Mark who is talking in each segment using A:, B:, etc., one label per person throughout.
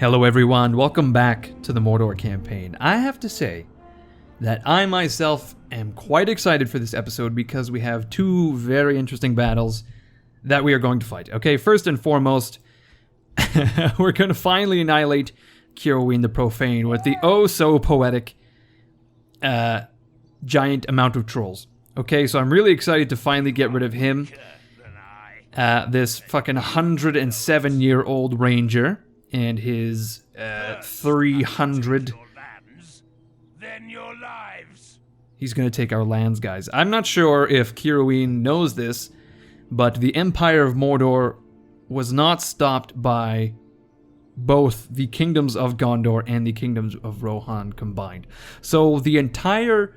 A: Hello everyone, welcome back to the Mordor campaign. I have to say that I myself am quite excited for this episode because we have two very interesting battles that we are going to fight. Okay, first and foremost, we're going to finally annihilate Curuion the Profane with the oh-so-poetic giant amount of trolls. Okay, so I'm really excited to finally get rid of him. This fucking 107-year-old ranger and his 300... He's going to take our lands, guys. I'm not sure if Curuion knows this, but the Empire of Mordor was not stopped by both the kingdoms of Gondor and the kingdoms of Rohan combined. So the entire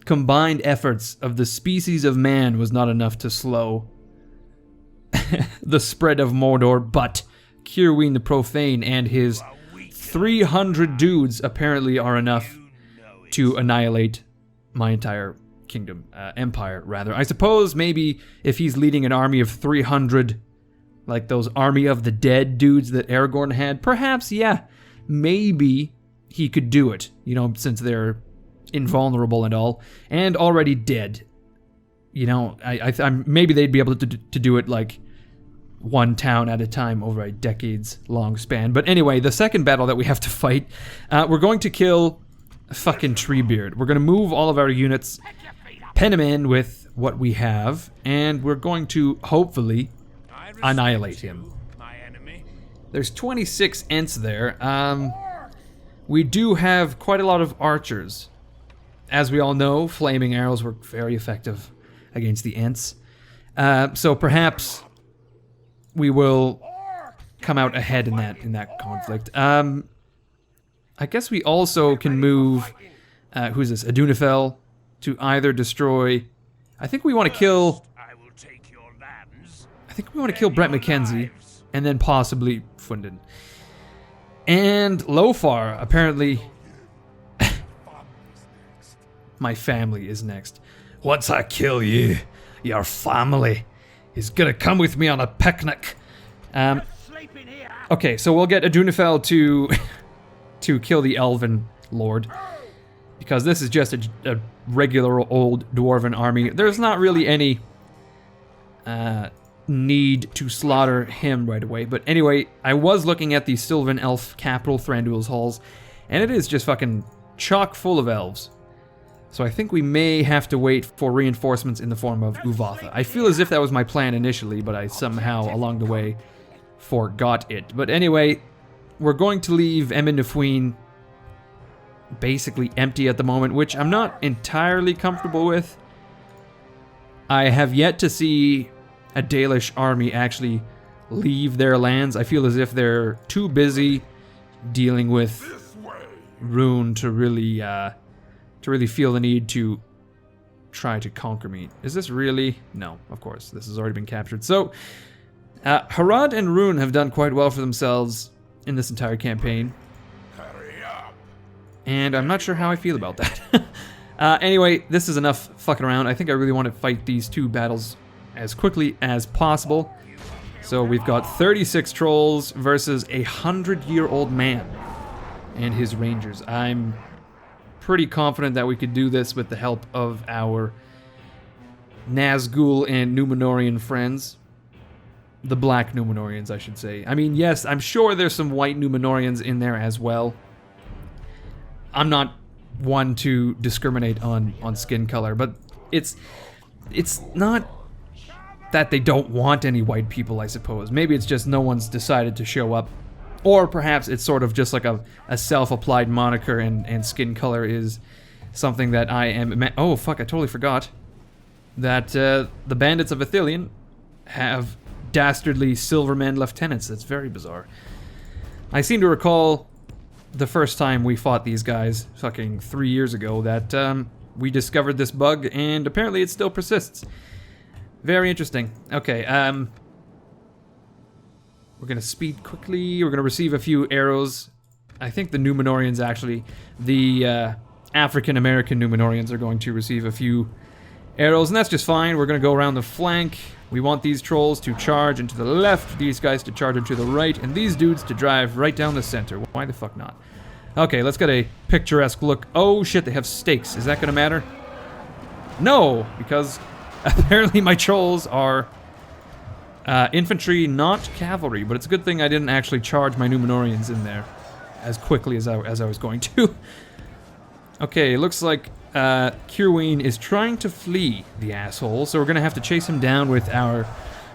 A: combined efforts of the species of man was not enough to slow the spread of Mordor, but Curuion the Profane and his 300 dudes apparently are enough to annihilate my entire kingdom, empire, rather. I suppose maybe if he's leading an army of 300, like those Army of the Dead dudes that Aragorn had, perhaps, yeah, maybe he could do it, you know, since they're invulnerable and all, and already dead. You know, I'm maybe they'd be able to do it, like, one town at a time over a decades-long span. But anyway, the second battle that we have to fight, we're going to kill fucking Treebeard. We're going to move all of our units, pen them in with what we have, and we're going to, hopefully, annihilate him. There's 26 ents there. We do have quite a lot of archers. As we all know, flaming arrows were very effective against the ents. So perhaps we will come out ahead in that conflict. I guess we also can move, who's this, Adunafel, to either destroy... I think we want to kill Brett McKenzie, and then possibly Fundin. And Lofar, apparently... My family is next. Once I kill you, your family is gonna come with me on a picnic. Okay, so we'll get Adunafel to kill the Elven Lord, because this is just a regular old Dwarven army. There's not really any need to slaughter him right away. But anyway, I was looking at the Sylvan Elf capital, Thranduil's Halls, and it is just fucking chock full of elves. So I think we may have to wait for reinforcements in the form of Uvatha. I feel as if that was my plan initially, but I somehow, along the way, forgot it. But anyway, we're going to leave Emyn na Fuin basically empty at the moment, which I'm not entirely comfortable with. I have yet to see a Dalish army actually leave their lands. I feel as if they're too busy dealing with Rune to really feel the need to try to conquer me. Is this really? No, of course. This has already been captured. So, Harad and Rune have done quite well for themselves in this entire campaign. And I'm not sure how I feel about that. Anyway, this is enough fucking around. I think I really want to fight these two battles as quickly as possible. So we've got 36 trolls versus a 100-year-old man and his rangers. I'm pretty confident that we could do this with the help of our Nazgul and Númenórean friends. The black Númenóreans, I should say. I mean, yes, I'm sure there's some white Númenóreans in there as well. I'm not one to discriminate on skin color, but it's not that they don't want any white people, I suppose. Maybe it's just no one's decided to show up. Or perhaps it's sort of just like a self-applied moniker, and skin color is something that I am... Oh, fuck, I totally forgot that the bandits of Ithilien have dastardly Silverman lieutenants. That's very bizarre. I seem to recall the first time we fought these guys, fucking 3 years ago, that we discovered this bug, and apparently it still persists. Very interesting. Okay, we're going to speed quickly. We're going to receive a few arrows. I think the Númenóreans, actually, the African-American Númenóreans are going to receive a few arrows, and that's just fine. We're going to go around the flank. We want these trolls to charge into the left, these guys to charge into the right, and these dudes to drive right down the center. Why the fuck not? Okay, let's get a picturesque look. Oh shit, they have stakes. Is that gonna matter? No, because apparently my trolls are infantry, not cavalry, but it's a good thing I didn't actually charge my Númenóreans in there as quickly as I was going to. Okay, it looks like Curuion is trying to flee the asshole, so we're gonna have to chase him down with our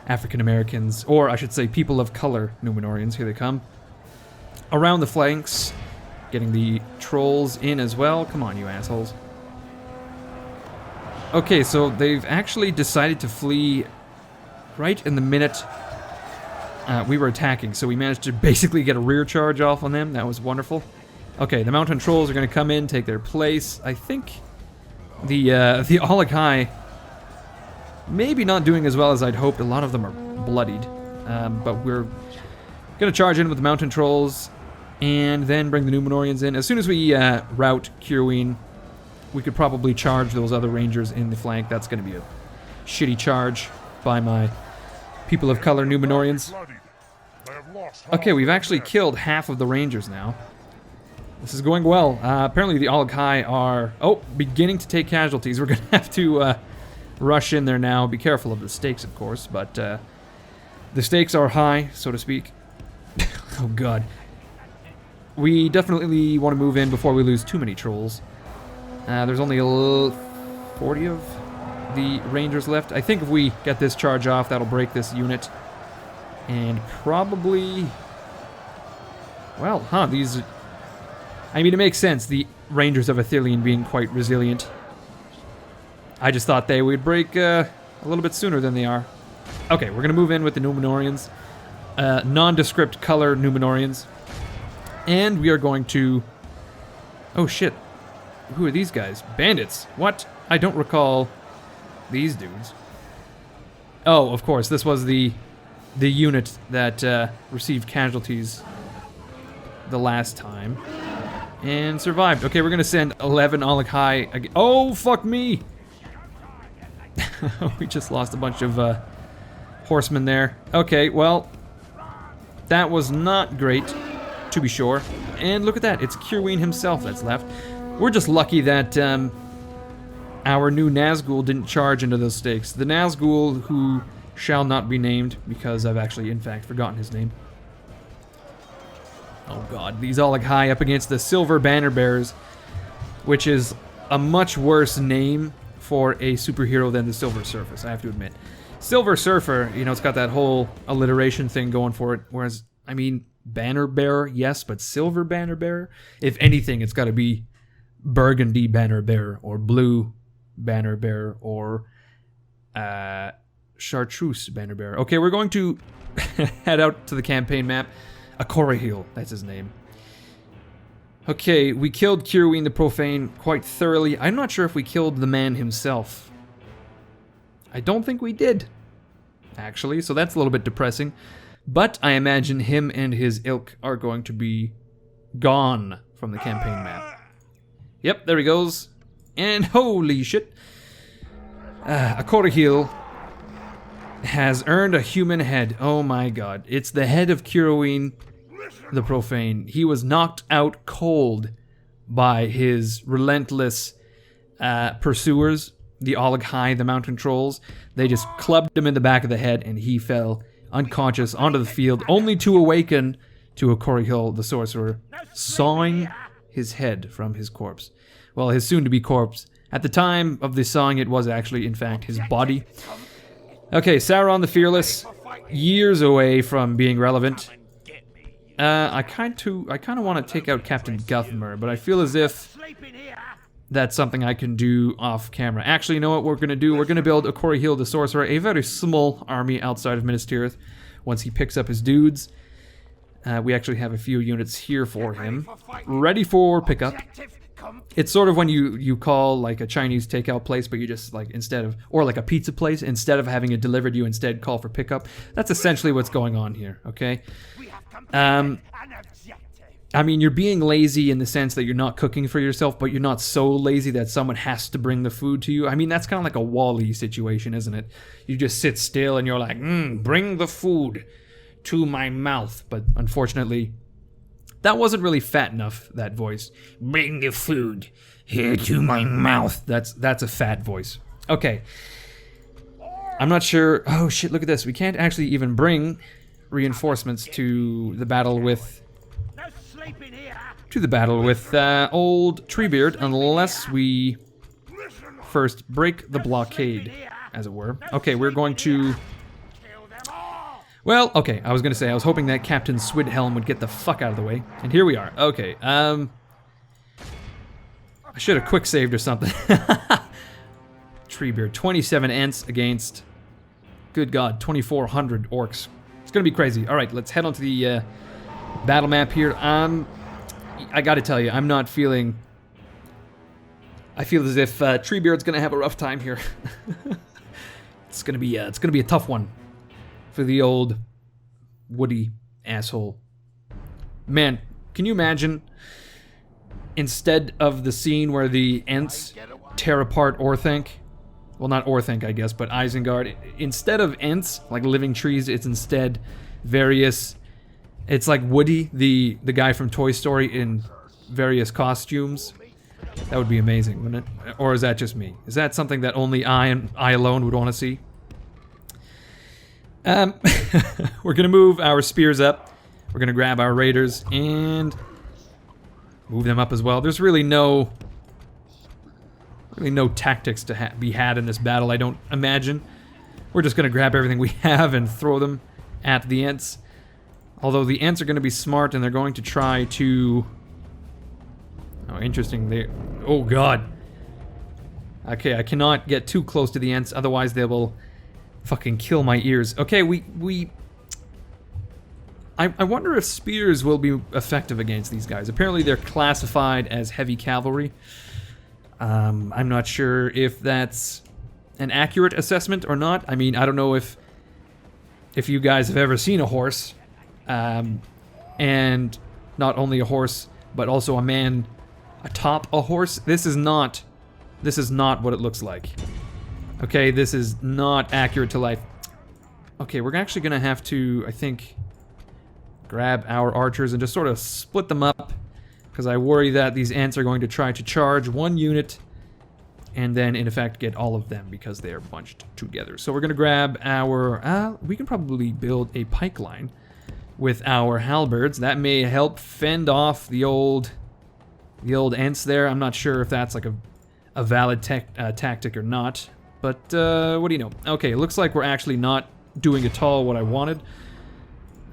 A: African Americans, or I should say people of color Númenóreans. Here they come. Around the flanks, getting the trolls in as well. Come on, you assholes. Okay, so they've actually decided to flee right in the minute we were attacking, so we managed to basically get a rear charge off on them. That was wonderful. Okay, the mountain trolls are going to come in, take their place. I think the Akhorahil maybe not doing as well as I'd hoped. A lot of them are bloodied, but we're going to charge in with the mountain trolls and then bring the Númenóreans in. As soon as we rout Curuion, we could probably charge those other rangers in the flank. That's going to be a shitty charge by my people of color Númenóreans. Okay, we've actually killed half of the rangers now. This is going well. Apparently the Akhorahil are, beginning to take casualties. We're going to have to rush in there now. Be careful of the stakes, of course, but the stakes are high, so to speak. Oh god. We definitely want to move in before we lose too many trolls. There's only 40 of the rangers left. I think if we get this charge off, that'll break this unit. And probably... Well, these... I mean, it makes sense, the rangers of Akhorahil being quite resilient. I just thought they would break a little bit sooner than they are. Okay, we're going to move in with the Númenóreans. Nondescript color Númenóreans. And we are going to... Oh shit. Who are these guys? Bandits. What? I don't recall these dudes. Oh, of course, this was the unit that received casualties the last time. And survived. Okay, we're gonna send 11 Akhorahil again. Oh, fuck me! We just lost a bunch of horsemen there. Okay, well, that was not great, to be sure. And look at that, it's Curuion himself that's left. We're just lucky that our new Nazgul didn't charge into those stakes. The Nazgul who shall not be named, because I've actually, in fact, forgotten his name. Oh god, these Akhorahil up against the Silver Banner Bearers, which is a much worse name for a superhero than the Silver Surfer, I have to admit. Silver Surfer, you know, it's got that whole alliteration thing going for it, whereas, I mean, Banner Bearer, yes, but Silver Banner Bearer? If anything, it's got to be Burgundy Banner Bearer, or Blue Banner Bearer, or Chartreuse Banner Bearer. Okay, we're going to head out to the campaign map. Akhorahil, that's his name. Okay, we killed Curuion the Profane quite thoroughly. I'm not sure if we killed the man himself. I don't think we did, actually, so that's a little bit depressing. But I imagine him and his ilk are going to be gone from the campaign map. Yep, there he goes. And holy shit. Akhorahil has earned a human head. Oh my god. It's the head of Curuion the Profane. He was knocked out cold by his relentless pursuers, the Akhorahil, the mountain trolls. They just clubbed him in the back of the head and he fell unconscious onto the field, only to awaken to Akhorahil the sorcerer, sawing his head from his corpse. Well, his soon-to-be corpse. At the time of the sawing, it was actually, in fact, his body. Okay, Sauron the Fearless, years away from being relevant. I kind of want to take out Captain Guthmer, but I feel as if that's something I can do off camera. Actually, you know what we're going to do? We're going to build Akhorahil the Sorcerer, a very small army outside of Minas Tirith, once he picks up his dudes. We actually have a few units here for him, ready for pickup. It's sort of when you call like a Chinese takeout place, but you just like instead of, or like a pizza place, instead of having it delivered, you instead call for pickup. That's essentially what's going on here, okay? I mean, you're being lazy in the sense that you're not cooking for yourself, but you're not so lazy that someone has to bring the food to you. I mean, that's kind of like a Wall-E situation, isn't it? You just sit still and you're like, bring the food to my mouth. But unfortunately, that wasn't really fat enough, that voice. Bring the food here to my mouth. That's a fat voice. Okay. I'm not sure. Oh, shit, look at this. We can't actually even bring reinforcements to the battle with... old Treebeard, unless we first break the blockade, as it were. Okay, we're going to... Well, okay, I was going to say, I was hoping that Captain Swidhelm would get the fuck out of the way. And here we are. Okay, I should have quick saved or something. Treebeard, 27 ents against, good god, 2,400 orcs. It's going to be crazy. Alright, let's head on to the battle map here. I gotta tell you, I'm not feeling... I feel as if Treebeard's gonna have a rough time here. It's gonna be a tough one for the old woody asshole. Man, can you imagine, instead of the scene where the ents tear apart Orthanc, well, not Orthanc, I guess, but Isengard, instead of ents, like living trees, it's instead various... It's like Woody, the guy from Toy Story, in various costumes. That would be amazing, wouldn't it? Or is that just me? Is that something that only I and I alone would want to see? We're gonna move our spears up. We're gonna grab our raiders and move them up as well. There's really no tactics to be had in this battle, I don't imagine. We're just gonna grab everything we have and throw them at the ents. Although the ents are going to be smart and they're going to try to... Oh, interesting. Oh, God. Okay, I cannot get too close to the ents, otherwise they will fucking kill my ears. Okay, I wonder if spears will be effective against these guys. Apparently they're classified as heavy cavalry. I'm not sure if that's an accurate assessment or not. I mean, I don't know if you guys have ever seen a horse. And not only a horse, but also a man atop a horse. This is not what it looks like. Okay, this is not accurate to life. Okay, we're actually gonna have to, I think, grab our archers and just sort of split them up, because I worry that these ents are going to try to charge one unit and then in effect get all of them because they are bunched together. So we're gonna grab our, we can probably build a pike line with our halberds. That may help fend off the old ents there. I'm not sure if that's like a valid tactic or not, but what do you know? Okay, it looks like we're actually not doing at all what I wanted.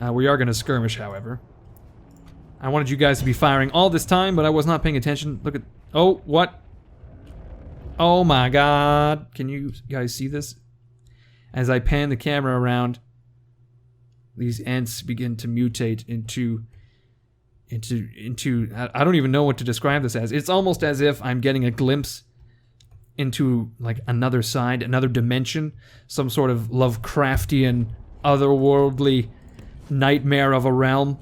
A: We are going to skirmish, however. I wanted you guys to be firing all this time, but I was not paying attention. Look at... Oh, what? Oh my god. Can you guys see this? As I pan the camera around, these ents begin to mutate into I don't even know what to describe this as. It's almost as if I'm getting a glimpse into like another side, another dimension, some sort of Lovecraftian, otherworldly nightmare of a realm.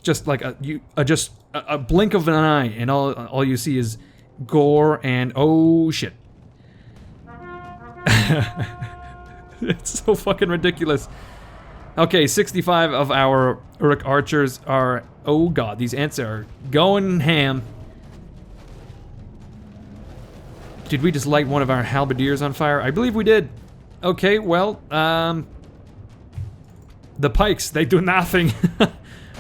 A: Just like a blink of an eye, and all you see is gore and oh shit. It's so fucking ridiculous. Okay, 65 of our Uruk archers are... Oh god, these ents are going ham. Did we just light one of our halberdiers on fire? I believe we did. Okay, well, the pikes, they do nothing.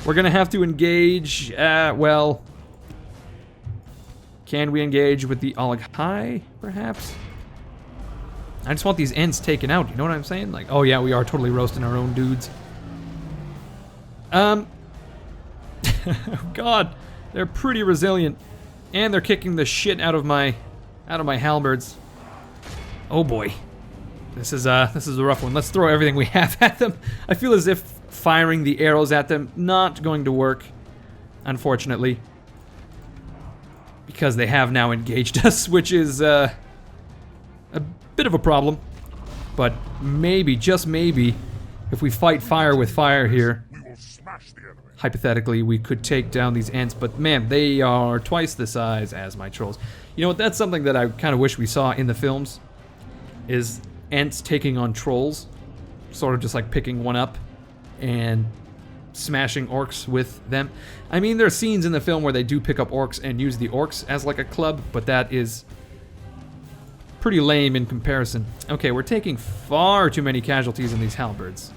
A: We're gonna have to engage, well... Can we engage with the Akhorahil, perhaps? I just want these ents taken out, you know what I'm saying? Like, oh yeah, we are totally roasting our own dudes. God, they're pretty resilient. And they're kicking the shit out of my halberds. Oh boy. This is a rough one. Let's throw everything we have at them. I feel as if firing the arrows at them not going to work, unfortunately. Because they have now engaged us, which is a bit of a problem. But maybe, just maybe, if we fight fire with fire here, hypothetically, we could take down these ents, but man, they are twice the size as my trolls. You know what, that's something that I kind of wish we saw in the films, is ents taking on trolls, sort of just like picking one up and smashing orcs with them. I mean, there are scenes in the film where they do pick up orcs and use the orcs as like a club, but that is pretty lame in comparison. Okay, we're taking far too many casualties in these halberds.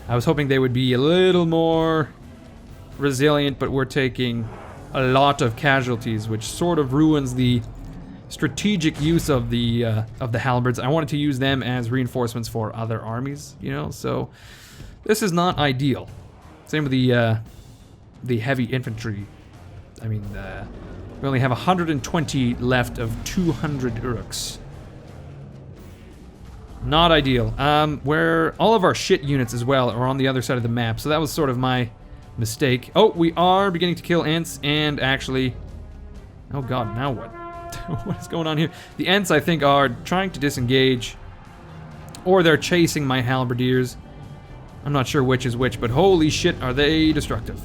A: I was hoping they would be a little more resilient, but we're taking a lot of casualties, which sort of ruins the strategic use of the halberds. I wanted to use them as reinforcements for other armies, you know, so this is not ideal. Same with the heavy infantry. I mean, we only have 120 left of 200 Uruks. Not ideal. Where all of our shit units as well are on the other side of the map, so that was sort of my mistake. Oh, we are beginning to kill ents, and actually, oh god, now what? What is going on here? The ents, I think, are trying to disengage, or they're chasing my halberdiers. I'm not sure which is which, but holy shit, are they destructive.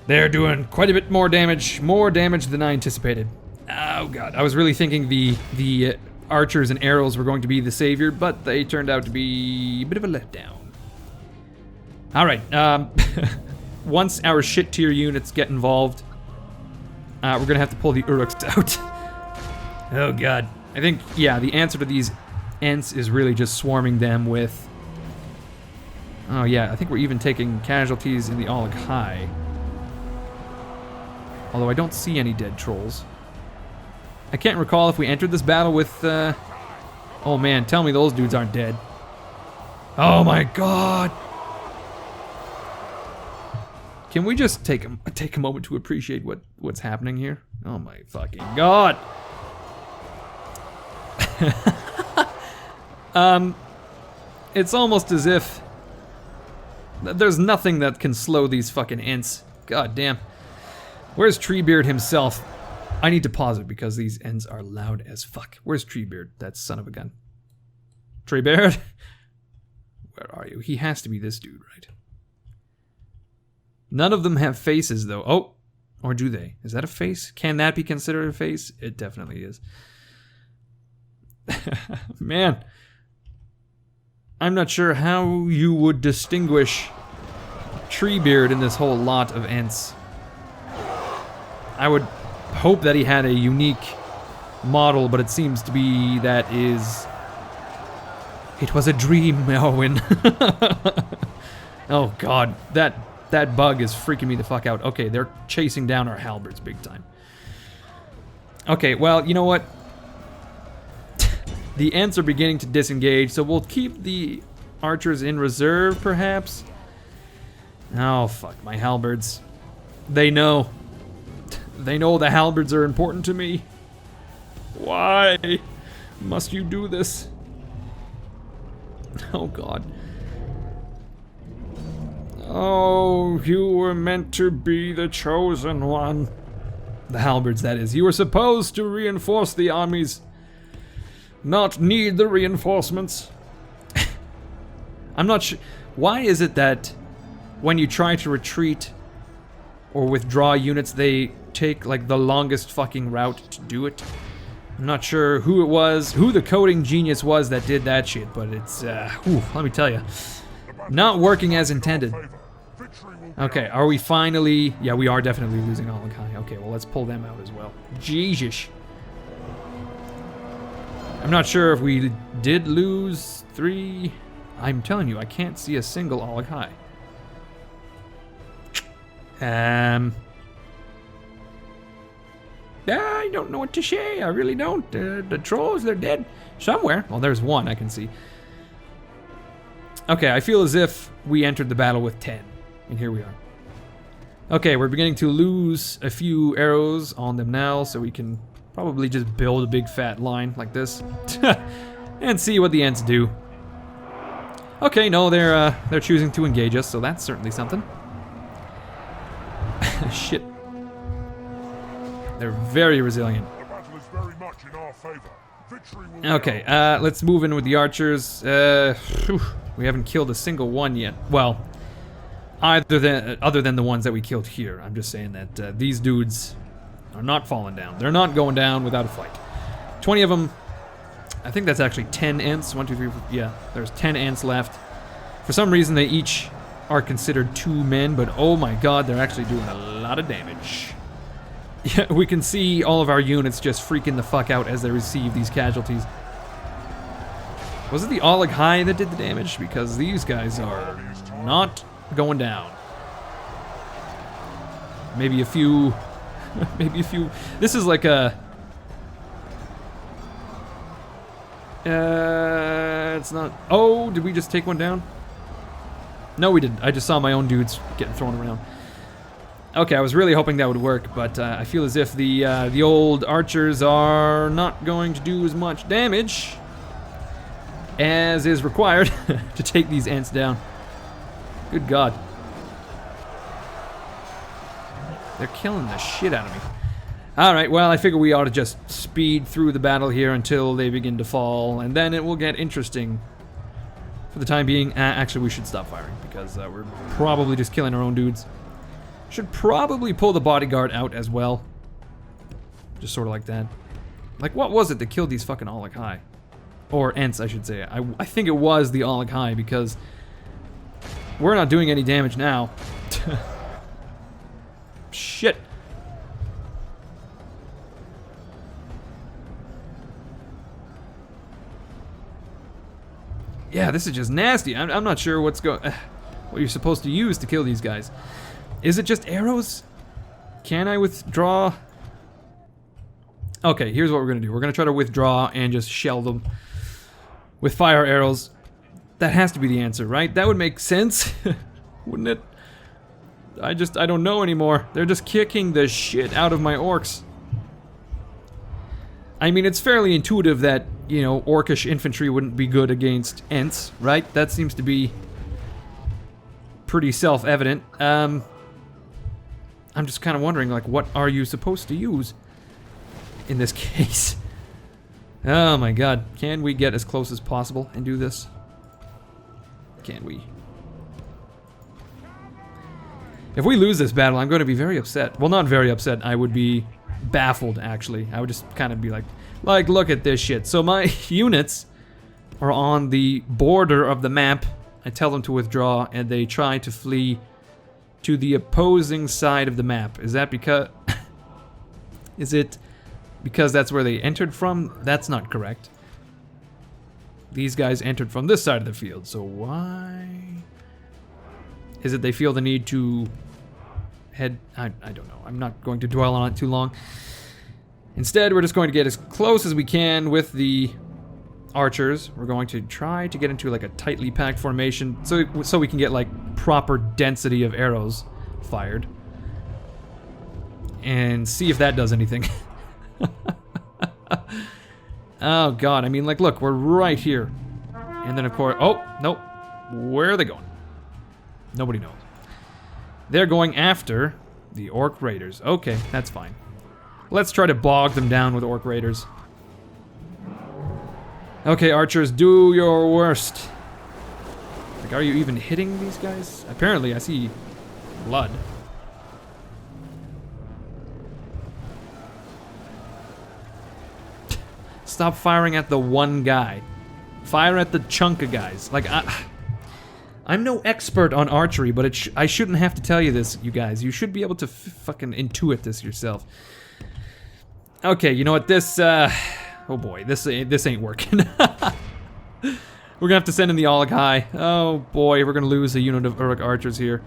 A: They're doing quite a bit more damage than I anticipated. Oh god, I was really thinking the archers and arrows were going to be the savior, but they turned out to be a bit of a letdown. Alright, once our shit tier units get involved, we're gonna have to pull the Uruks out. Oh god. I think, yeah, the answer to these ents is really just swarming them with... Oh yeah, I think we're even taking casualties in the Akhorahil. Although I don't see any dead trolls. I can't recall if we entered this battle with, oh man, tell me those dudes aren't dead. Oh my god! Can we just take a moment to appreciate what's happening here? Oh my fucking god! It's almost as if there's nothing that can slow these fucking ents. God damn. Where's Treebeard himself? I need to pause it because these ents are loud as fuck. Where's Treebeard? That son of a gun. Treebeard? Where are you? He has to be this dude, right? None of them have faces, though. Oh, or do they? Is that a face? Can that be considered a face? It definitely is. Man. I'm not sure how you would distinguish Treebeard in this whole lot of ents. I would hope that he had a unique model, but it seems to be that is... It was a dream, Owen. Oh god, that bug is freaking me the fuck out. Okay, they're chasing down our halberds big time. Okay, well, you know what? The ents are beginning to disengage, so we'll keep the archers in reserve, perhaps? Oh, fuck, my halberds. They know. They know the halberds are important to me. Why must you do this? Oh, God. Oh, you were meant to be the chosen one. The halberds, that is. You were supposed to reinforce the armies, not need the reinforcements. I'm not sure. Why is it that when you try to retreat or withdraw units, they take like the longest fucking route to do it? I'm not sure who it was, who the coding genius was that did that shit, but it's, let me tell you, not working as intended. Okay, are we finally... Yeah, we are definitely losing Akhorahil. Okay, well, let's pull them out as well. Jesus. I'm not sure if we did lose 3... I'm telling you, I can't see a single Akhorahil. I don't know what to say. I really don't. The trolls, they're dead somewhere. Well, there's one I can see. Okay, I feel as if we entered the battle with 10. And here we are. Okay, we're beginning to lose a few arrows on them now, so we can probably just build a big fat line like this. And see what the ents do. Okay, no, they're choosing to engage us, so that's certainly something. Shit. They're very resilient.
B: The battle is very much in our favor. Victory will
A: Okay, let's move in with the archers. We haven't killed a single one yet. Well, other than the ones that we killed here. I'm just saying that these dudes are not falling down. They're not going down without a fight. 20 of them. I think that's actually 10 ents. 1, 2, 3, 4, yeah, there's 10 ents left. For some reason, they each are considered 2 men, but oh my god, they're actually doing a lot of damage. Yeah, we can see all of our units just freaking the fuck out as they receive these casualties. Was it the Akhorahil that did the damage? Because these guys are not going down. Maybe a few... maybe a few... This is like a... it's not... Oh, did we just take one down? No, we didn't. I just saw my own dudes getting thrown around. Okay, I was really hoping that would work, but I feel as if the old archers are not going to do as much damage as is required to take these ents down. Good God. They're killing the shit out of me. Alright, well, I figure we ought to just speed through the battle here until they begin to fall, and then it will get interesting. For the time being, actually we should stop firing, because we're probably just killing our own dudes. Should probably pull the bodyguard out as well. Just sort of like that. Like, what was it that killed these fucking Akhorahil? Or ents, I should say. I think it was the Akhorahil, because we're not doing any damage now. Shit. Yeah, this is just nasty. I'm not sure what you're supposed to use to kill these guys. Is it just arrows? Can I withdraw? Okay, here's what we're gonna do. We're gonna try to withdraw and just shell them with fire arrows. That has to be the answer, right? That would make sense, wouldn't it? I don't know anymore. They're just kicking the shit out of my orcs. I mean, it's fairly intuitive that, you know, orcish infantry wouldn't be good against ents, right? That seems to be pretty self-evident. I'm just kind of wondering, like, what are you supposed to use in this case? Oh my god. Can we get as close as possible and do this? Can we? If we lose this battle, I'm going to be very upset. Well, not very upset. I would be baffled, actually. I would just kind of be like, look at this shit. So my units are on the border of the map. I tell them to withdraw, and they try to flee to the opposing side of the map. Is that because... is it because that's where they entered from? That's not correct. These guys entered from this side of the field, so why... Is it they feel the need to head... I don't know. I'm not going to dwell on it too long. Instead, we're just going to get as close as we can with the archers. We're going to try to get into like a tightly packed formation so we can get like proper density of arrows fired. And see if that does anything. Oh god, I mean, like, look, we're right here. And then of course... Oh, nope. Where are they going? Nobody knows. They're going after the orc raiders. Okay, that's fine. Let's try to bog them down with orc raiders. Okay, archers, do your worst. Like, are you even hitting these guys? Apparently, I see blood. Stop firing at the one guy. Fire at the chunk of guys. Like, I'm no expert on archery, but I shouldn't have to tell you this, you guys. You should be able to fucking intuit this yourself. Okay, you know what? This, oh boy, this ain't working. We're gonna have to send in the Akhorahil. Oh boy, we're gonna lose a unit of orc archers here.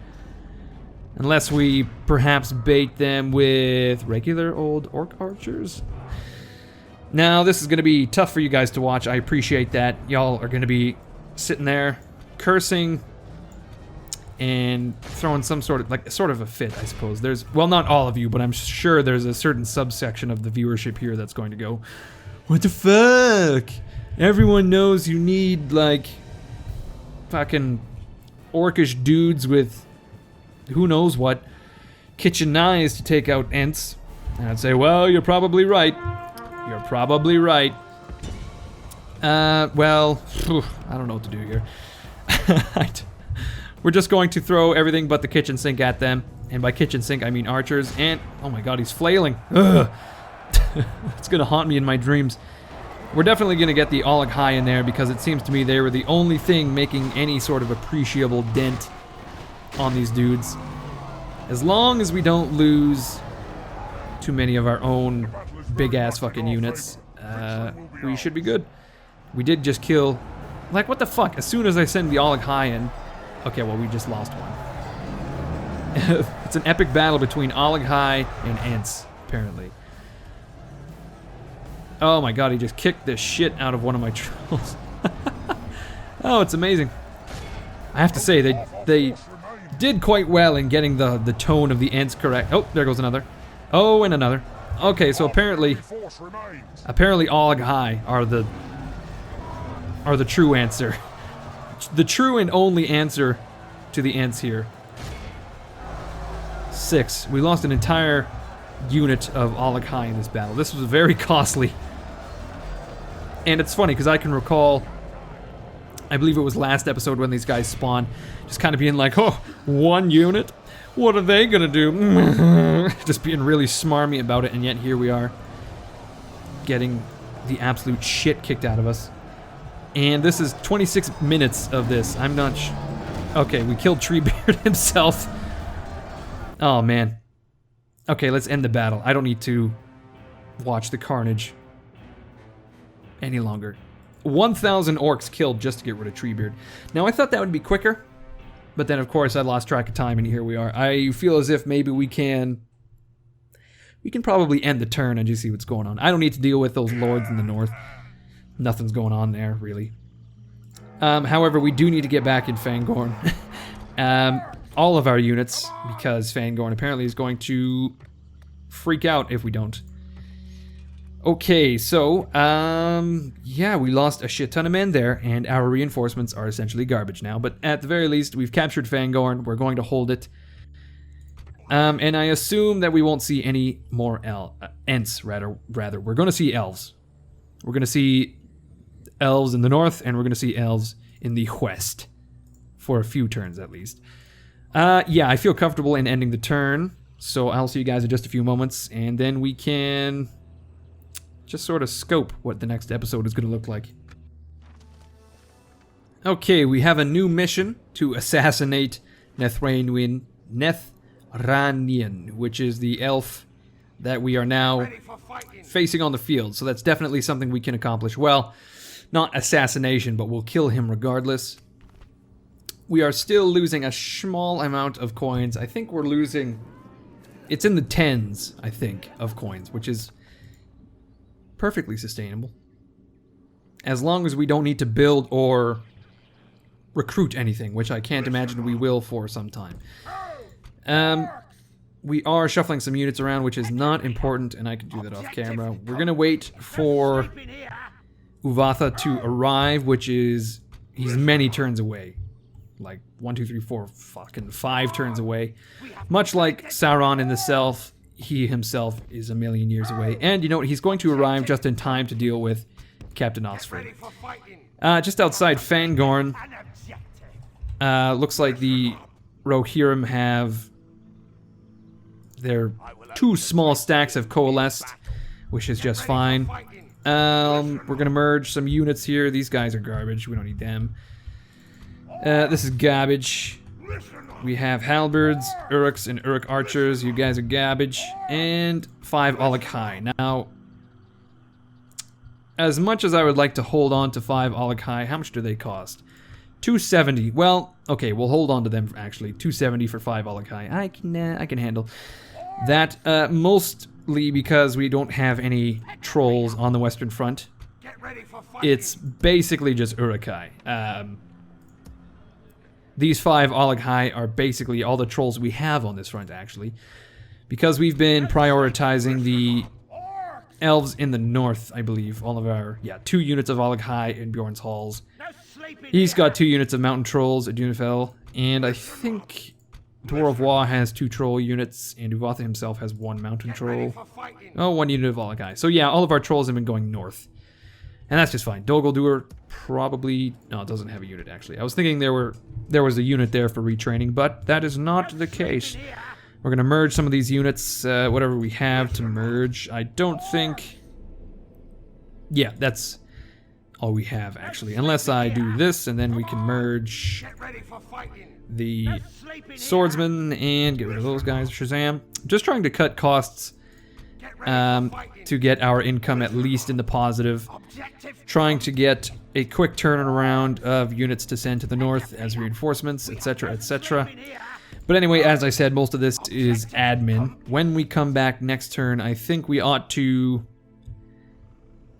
A: Unless we perhaps bait them with regular old orc archers. Now, this is gonna be tough for you guys to watch. I appreciate that. Y'all are gonna be sitting there cursing and throwing some sort of a fit, I suppose. There's, well, not all of you, but I'm sure there's a certain subsection of the viewership here that's going to go, what the fuck? Everyone knows you need, like, fucking orcish dudes with who knows what kitchen knives to take out ents. And I'd say, well, you're probably right. You're probably right. Well, I don't know what to do here. We're just going to throw everything but the kitchen sink at them. And by kitchen sink, I mean archers. And, oh my god, he's flailing. Ugh. It's gonna haunt me in my dreams. We're definitely gonna get the Akhorahil in there because it seems to me they were the only thing making any sort of appreciable dent on these dudes. As long as we don't lose too many of our own big-ass fucking units, we should be good. We did just kill... Like, what the fuck? As soon as I send the Akhorahil in... Okay, well, we just lost one. It's an epic battle between Akhorahil and ents, apparently. Oh my god, he just kicked the shit out of one of my trolls. Oh, it's amazing. I have to say, they did quite well in getting the tone of the ents correct. Oh, there goes another. Oh, and another. Okay, so apparently Akhorahil are the true answer. The true and only answer to the ents here. 6. We lost an entire unit of Akhorahil in this battle. This was very costly. And it's funny because I can recall, I believe it was last episode when these guys spawned, just kind of being like, oh, 1 unit? What are they gonna do? Just being really smarmy about it, and yet here we are, getting the absolute shit kicked out of us. And this is 26 minutes of this. I'm not okay, we killed Treebeard himself. Oh, man. Okay, let's end the battle. I don't need to watch the carnage any longer. 1,000 orcs killed just to get rid of Treebeard. Now, I thought that would be quicker, but then, of course, I lost track of time, and here we are. I feel as if maybe we can probably end the turn and just see what's going on. I don't need to deal with those lords in the north. Nothing's going on there, really. However, we do need to get back in Fangorn. All of our units, because Fangorn apparently is going to freak out if we don't. Okay, so, yeah, we lost a shit ton of men there, and our reinforcements are essentially garbage now, but at the very least, we've captured Fangorn. We're going to hold it. And I assume that we won't see any more ents, rather. We're going to see elves. We're going to see elves in the north, and we're going to see elves in the west. For a few turns, at least. Yeah, I feel comfortable in ending the turn, so I'll see you guys in just a few moments, and then we can just sort of scope what the next episode is going to look like. Okay, we have a new mission to assassinate Nethranian, which is the elf that we are now facing on the field, so that's definitely something we can accomplish. Well, not assassination, but we'll kill him regardless. We are still losing a small amount of coins. I think we're losing... It's in the tens, I think, of coins, which is perfectly sustainable. As long as we don't need to build or recruit anything, which I can't imagine we will for some time. We are shuffling some units around, which is not important, and I can do that off camera. We're gonna wait for Uvatha to arrive, which is... He's many turns away. Like 1, 2, 3, 4, fucking 5 turns away. Much like Sauron in the Self, he himself is a million years away. And you know what? He's going to arrive just in time to deal with Captain Osfrey. Just outside Fangorn, looks like the Rohirrim have their 2 small stacks have coalesced, which is just fine. We're gonna merge some units here. These guys are garbage. We don't need them. This is garbage. We have halberds, Uruks, and Uruk archers. You guys are garbage. And 5 Akhorahil. Now, as much as I would like to hold on to 5 Akhorahil, how much do they cost? 270. Well, okay, we'll hold on to them actually. 270 for 5 Akhorahil. I can handle that. Mostly because we don't have any trolls on the Western Front. It's basically just Urukai. These 5 Akhorahil are basically all the trolls we have on this front, actually. Because we've been prioritizing the elves in the north, I believe. All of our, 2 units of Akhorahil in Bjorn's halls. He's got 2 units of mountain trolls at Dunefell. And I think Dwarf Wa has 2 troll units, and Uvatha himself has 1 mountain troll. Oh, 1 unit of Akhorahil. So yeah, all of our trolls have been going north. And that's just fine. Doguldur probably... No, it doesn't have a unit, actually. I was thinking there was a unit there for retraining, but that is not the case. We're going to merge some of these units, whatever we have to merge. I don't think... Yeah, that's all we have, actually. Unless I do this, and then we can merge the swordsmen and get rid of those guys. Shazam. Just trying to cut costs to get our income at least in the positive. Trying to get a quick turnaround of units to send to the north as reinforcements, etc., etc. But anyway, as I said, most of this is admin. When we come back next turn, I think we ought to...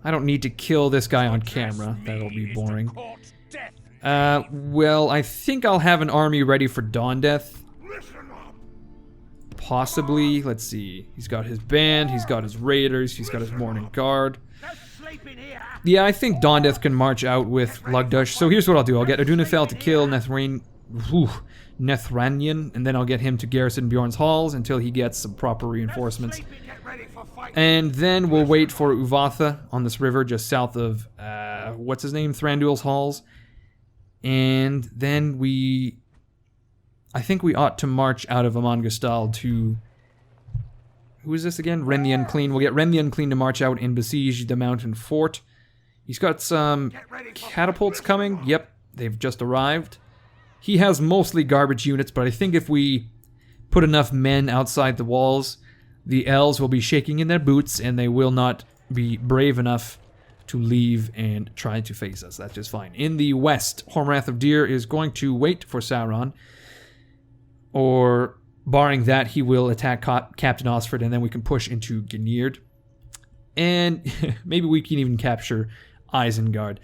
A: I don't need to kill this guy on camera. That'll be boring. Well, I think I'll have an army ready for Dawn Death. Possibly. Let's see. He's got his band, he's got his raiders, he's got his Morning Guard. Yeah, I think Dawn Death can march out with Lugdush. So here's what I'll do. I'll get Adunafel to kill Nethranian, and then I'll get him to garrison Bjorn's halls until he gets some proper reinforcements. And then we'll wait for Uvatha on this river just south of, what's his name? Thranduil's halls. And then I think we ought to march out of Amangastal to... Who is this again? Ren the Unclean. We'll get Ren the Unclean to march out and besiege the mountain fort. He's got some catapults coming. Yep, they've just arrived. He has mostly garbage units, but I think if we put enough men outside the walls, the elves will be shaking in their boots and they will not be brave enough to leave and try to face us. That's just fine. In the west, Hormwrath of Deer is going to wait for Sauron. Or, barring that, he will attack Captain Osford, and then we can push into Gniard. And maybe we can even capture Isengard.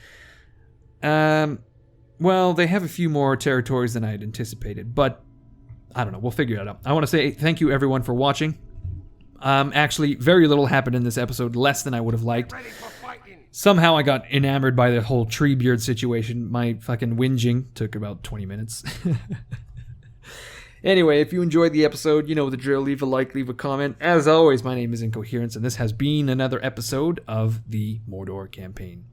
A: Well, they have a few more territories than I had anticipated, but I don't know. We'll figure it out. I want to say thank you, everyone, for watching. Actually, very little happened in this episode, less than I would have liked. Somehow I got enamored by the whole Treebeard situation. My fucking whinging took about 20 minutes. Anyway, if you enjoyed the episode, you know the drill. Leave a like, leave a comment. As always, my name is Incoherence, and this has been another episode of the Mordor campaign.